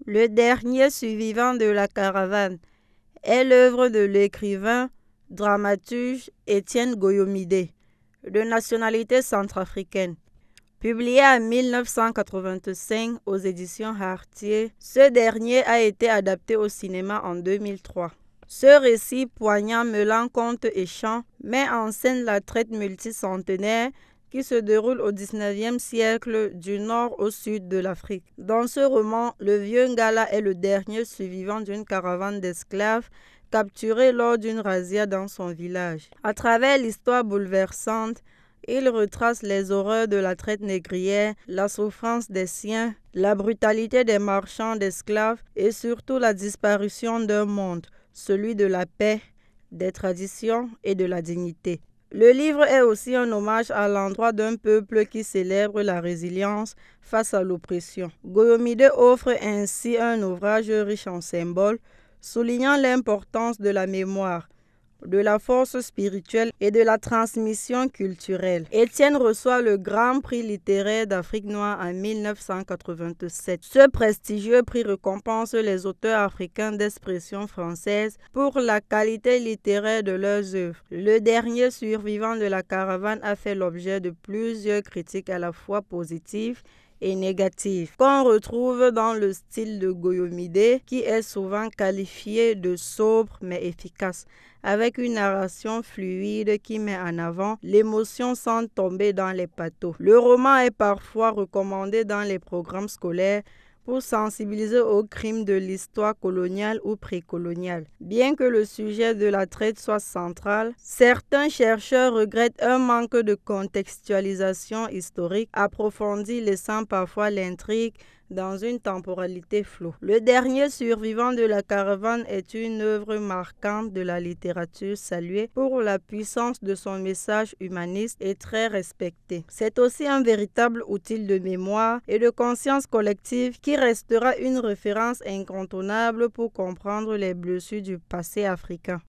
Le dernier survivant de la caravane est l'œuvre de l'écrivain, dramaturge Étienne Goyomide, de nationalité centrafricaine. Publié en 1985 aux éditions Hartier, ce dernier a été adapté au cinéma en 2003. Ce récit poignant mêlant conte et chant met en scène la traite multicentenaire qui se déroule au XIXe siècle du nord au sud de l'Afrique. Dans ce roman, le vieux Ngala est le dernier survivant d'une caravane d'esclaves capturés lors d'une razzia dans son village. À travers l'histoire bouleversante, il retrace les horreurs de la traite négrière, la souffrance des siens, la brutalité des marchands d'esclaves et surtout la disparition d'un monde, celui de la paix, des traditions et de la dignité. Le livre est aussi un hommage à l'endroit d'un peuple qui célèbre la résilience face à l'oppression. Goyomide offre ainsi un ouvrage riche en symboles, soulignant l'importance de la mémoire, de la force spirituelle et de la transmission culturelle. Étienne reçoit le Grand Prix littéraire d'Afrique noire en 1987. Ce prestigieux prix récompense les auteurs africains d'expression française pour la qualité littéraire de leurs œuvres. Le dernier survivant de la caravane a fait l'objet de plusieurs critiques à la fois positives et négative, qu'on retrouve dans le style de Goyomide, qui est souvent qualifié de sobre mais efficace, avec une narration fluide qui met en avant l'émotion sans tomber dans les pathos. Le roman est parfois recommandé dans les programmes scolaires pour sensibiliser aux crimes de l'histoire coloniale ou précoloniale. Bien que le sujet de la traite soit central, certains chercheurs regrettent un manque de contextualisation historique approfondie, laissant parfois l'intrigue dans une temporalité floue. Le dernier survivant de la caravane est une œuvre marquante de la littérature saluée pour la puissance de son message humaniste et très respecté. C'est aussi un véritable outil de mémoire et de conscience collective qui restera une référence incontournable pour comprendre les blessures du passé africain.